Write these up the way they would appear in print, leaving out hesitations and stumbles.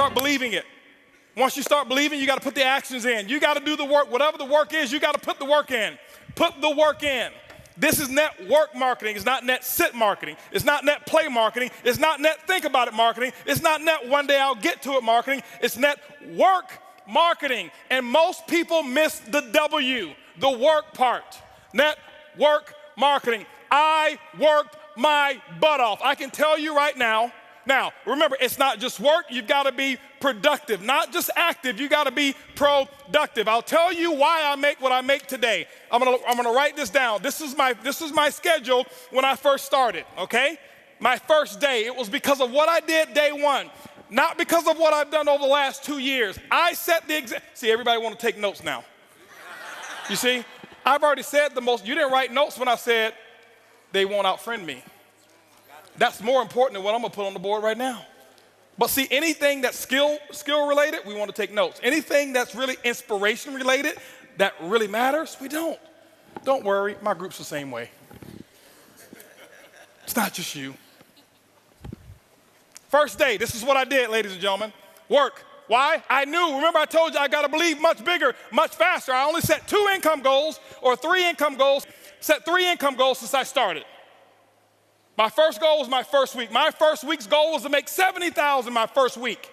start believing it. Once you start believing, you got to put the actions in. You got to do the work. Whatever the work is, you got to put the work in. Put the work in. This is network marketing. It's not net sit marketing. It's not net play marketing. It's not net think about it marketing. It's not net one day I'll get to it marketing. It's net work marketing. And most people miss the W, the work part. Network marketing. I worked my butt off. I can tell you right now. Now, remember, it's not just work. You've got to be productive, not just active. You got to be productive. I'll tell you why I make what I make today. I'm gonna write this down. This is my schedule when I first started, okay? My first day, it was because of what I did day one, not because of what I've done over the last 2 years. I set the example. See, everybody want to take notes now. You see, I've already said the most. You didn't write notes when I said they won't outfriend me. That's more important than what I'm gonna put on the board right now. But see, anything that's skill related, we want to take notes. Anything that's really inspiration related, that really matters, we don't. Don't worry, my group's the same way. It's not just you. First day, this is what I did, ladies and gentlemen. Work. Why? I knew, remember I told you I gotta believe much bigger, much faster. I only set 2 income goals or 3 income goals, set 3 income goals since I started. My first goal was my first week. My first week's goal was to make $70,000 my first week.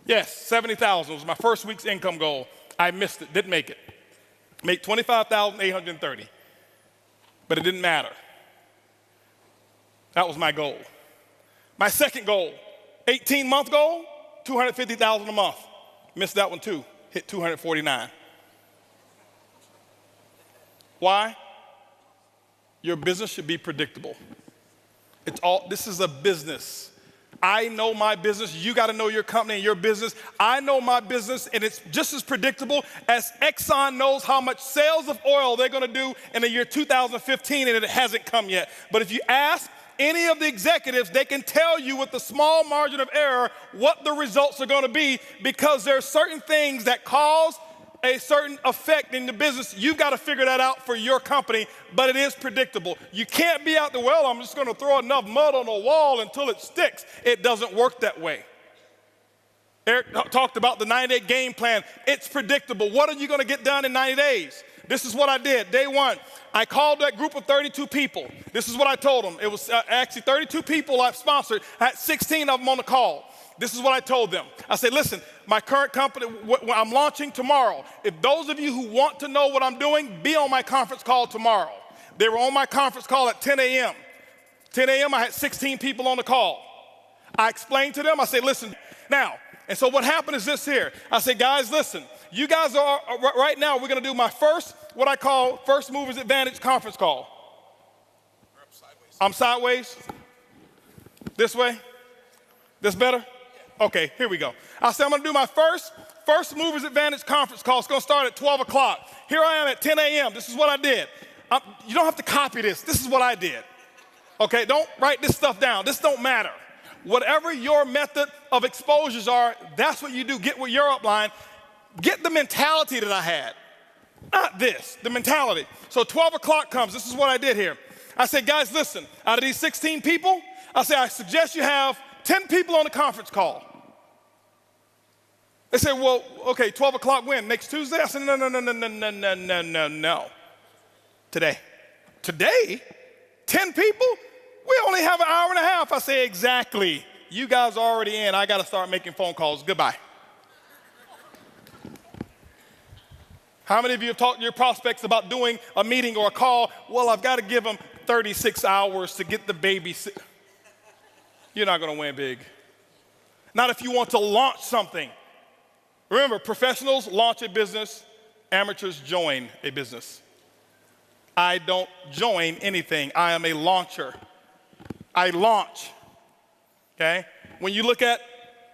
Yes, $70,000 was my first week's income goal. I missed it, didn't make it. Make $25,830, but it didn't matter. That was my goal. My second goal, 18-month goal, $250,000 a month. Missed that one too, hit $249. Why? Your business should be predictable. This is a business. I know my business. You got to know your company and your business. I know my business, and it's just as predictable as Exxon knows how much sales of oil they're going to do in the year 2015, and it hasn't come yet. But if you ask any of the executives, they can tell you with a small margin of error what the results are going to be, because there are certain things that cause a certain effect in the business. You've got to figure that out for your company, but it is predictable. You can't be out there, well, I'm just going to throw enough mud on the wall until it sticks. It doesn't work that way. Eric talked about the 90-day game plan. It's predictable. What are you going to get done in 90 days? This is what I did. Day one, I called that group of 32 people. This is what I told them. It was actually 32 people I've sponsored. I had 16 of them on the call. This is what I told them. I said, listen, my current company, I'm launching tomorrow. If those of you who want to know what I'm doing, be on my conference call tomorrow. They were on my conference call at 10 a.m. 10 a.m., I had 16 people on the call. I explained to them, I said, listen, now, and so what happened is this here. I said, guys, listen, you guys are, right now, we're going to do my first, what I call First Movers Advantage conference call. I'm sideways? This way? This better? Okay, here we go. I said I'm going to do my First Movers Advantage conference call. It's going to start at 12 o'clock. Here I am at 10 a.m. This is what I did. You don't have to copy this. This is what I did. Okay, don't write this stuff down. This don't matter. Whatever your method of exposures are, that's what you do. Get with your upline. Get the mentality that I had. Not this, the mentality. So 12 o'clock comes. This is what I did here. I said, guys, listen, out of these 16 people, I said, I suggest you have 10 people on the conference call. They said, well, okay, 12 o'clock when? Next Tuesday? I said, no. Today. Today? 10 people? We only have an hour and a half. I say, exactly. You guys are already in. I got to start making phone calls. Goodbye. How many of you have talked to your prospects about doing a meeting or a call? Well, I've got to give them 36 hours to get the baby. You're not going to win big. Not if you want to launch something. Remember, professionals launch a business, amateurs join a business. I don't join anything. I am a launcher. I launch, okay? When you look at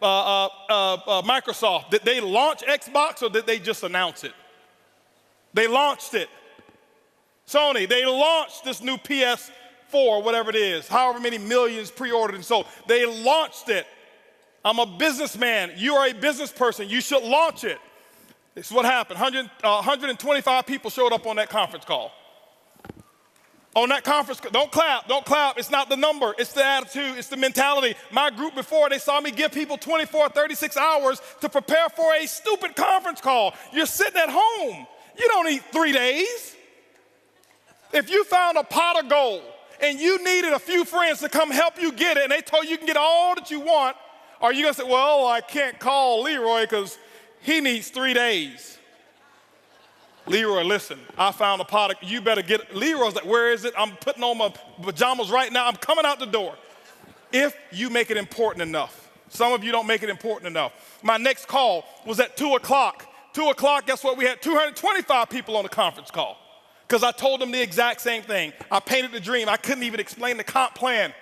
Microsoft, did they launch Xbox or did they just announce it? They launched it. Sony, they launched this new PS4, whatever it is, however many millions pre-ordered and sold. They launched it. I'm a businessman. You are a business person. You should launch it. This is what happened. 125 people showed up on that conference call. On that conference, don't clap, don't clap. It's not the number, it's the attitude, it's the mentality. My group before, they saw me give people 24, 36 hours to prepare for a stupid conference call. You're sitting at home. You don't need 3 days. If you found a pot of gold and you needed a few friends to come help you get it and they told you can get all that you want, are you gonna say, well, I can't call Leroy because he needs 3 days? Leroy, listen, I found a pot. You better get it. Leroy's like, where is it? I'm putting on my pajamas right now. I'm coming out the door. If you make it important enough. Some of you don't make it important enough. My next call was at 2 o'clock. 2 o'clock, guess what? We had 225 people on the conference call because I told them the exact same thing. I painted the dream. I couldn't even explain the comp plan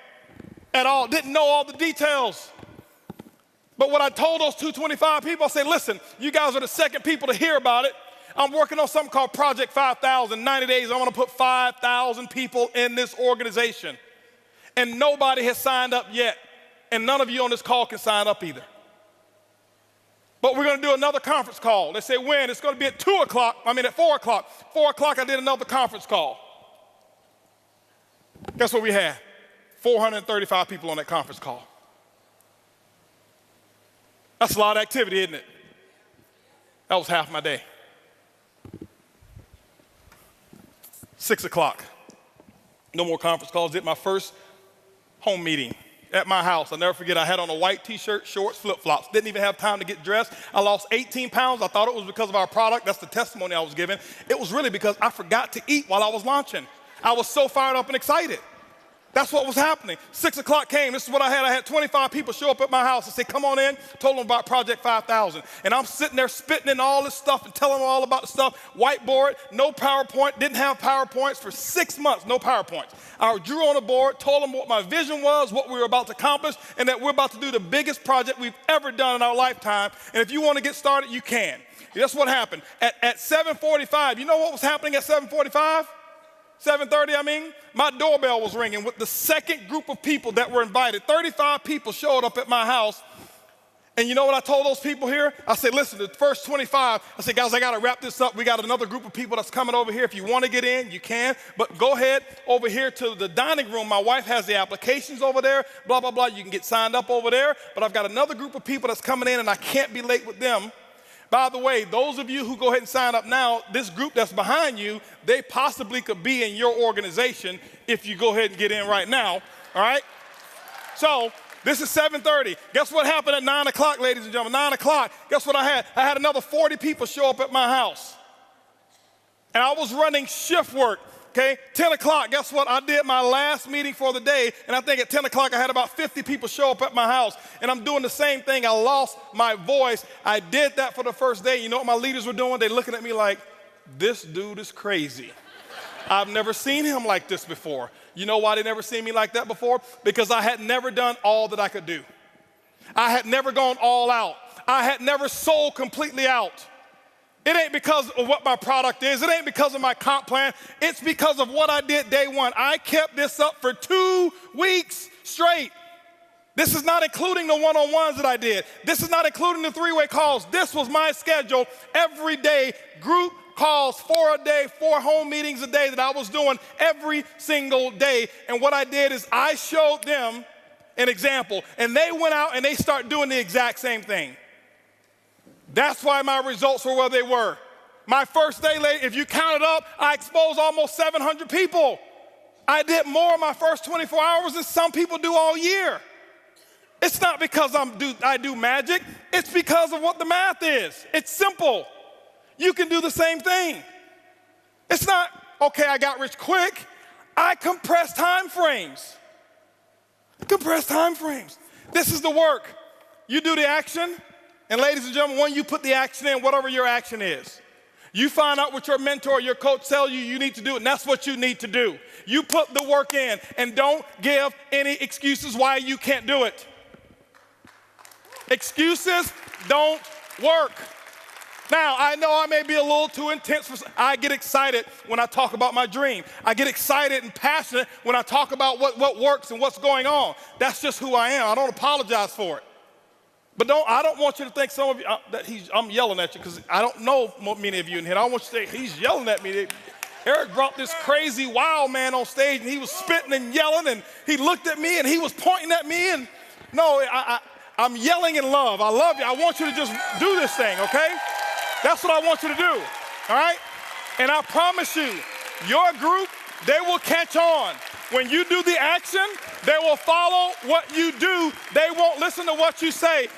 at all. Didn't know all the details. But what I told those 225 people, I said, listen, you guys are the second people to hear about it. I'm working on something called Project 5,000. 90 days, I want to put 5,000 people in this organization. And nobody has signed up yet. And none of you on this call can sign up either. But we're going to do another conference call. They say when? It's going to be at 4 o'clock. 4 o'clock, I did another conference call. Guess what we had? 435 people on that conference call. That's a lot of activity, isn't it? That was half my day. 6 o'clock, no more conference calls. Did my first home meeting at my house. I'll never forget, I had on a white t-shirt, shorts, flip-flops. Didn't even have time to get dressed. I lost 18 pounds. I thought it was because of our product. That's the testimony I was giving. It was really because I forgot to eat while I was launching. I was so fired up and excited. That's what was happening. 6 o'clock came. This is what I had. I had 25 people show up at my house and say, come on in. Told them about Project 5,000. And I'm sitting there spitting in all this stuff and telling them all about the stuff. Whiteboard, no PowerPoint. Didn't have PowerPoints for 6 months, no PowerPoints. I drew on a board, told them what my vision was, what we were about to accomplish, and that we're about to do the biggest project we've ever done in our lifetime. And if you want to get started, you can. That's what happened. At 7:45, you know what was happening at 7:45? 7:30, my doorbell was ringing with the second group of people that were invited. 35 people showed up at my house. And you know what I told those people here? I said, listen, the first 25, I said, guys, I got to wrap this up. We got another group of people that's coming over here. If you want to get in, you can. But go ahead over here to the dining room. My wife has the applications over there, blah, blah, blah. You can get signed up over there. But I've got another group of people that's coming in, and I can't be late with them. By the way, those of you who go ahead and sign up now, this group that's behind you, they possibly could be in your organization if you go ahead and get in right now, all right? So this is 7:30. Guess what happened at 9 o'clock, ladies and gentlemen? 9 o'clock, guess what I had? I had another 40 people show up at my house. And I was running shift work. Okay, 10 o'clock, guess what? I did my last meeting for the day, and I think at 10 o'clock I had about 50 people show up at my house, and I'm doing the same thing. I lost my voice. I did that for the first day. You know what my leaders were doing? They're looking at me like, this dude is crazy. I've never seen him like this before. You know why they never seen me like that before? Because I had never done all that I could do. I had never gone all out. I had never sold completely out. It ain't because of what my product is. It ain't because of my comp plan. It's because of what I did day one. I kept this up for 2 weeks straight. This is not including the one-on-ones that I did. This is not including the three-way calls. This was my schedule every day, group calls, 4 a day, 4 home meetings a day that I was doing every single day. And what I did is I showed them an example, and they went out and they started doing the exact same thing. That's why my results were where they were. My first day, if you count it up, I exposed almost 700 people. I did more in my first 24 hours than some people do all year. It's not because I do magic. It's because of what the math is. It's simple. You can do the same thing. It's not, okay, I got rich quick. I compress time frames. Compress time frames. This is the work. You do the action. And ladies and gentlemen, when you put the action in, whatever your action is, you find out what your mentor, your coach tell you need to do, and that's what you need to do. You put the work in, and don't give any excuses why you can't do it. Excuses don't work. Now, I know I may be a little too intense. I get excited when I talk about my dream. I get excited and passionate when I talk about what works and what's going on. That's just who I am. I don't apologize for it. But I don't want you to think some of you, I'm yelling at you because I don't know many of you in here. I don't want you to say, he's yelling at me. Eric brought this crazy wild man on stage, and he was spitting and yelling, and he looked at me, and he was pointing at me, and no, I'm yelling in love. I love you. I want you to just do this thing, okay? That's what I want you to do, all right? And I promise you, your group, they will catch on. When you do the action, they will follow what you do. They won't listen to what you say.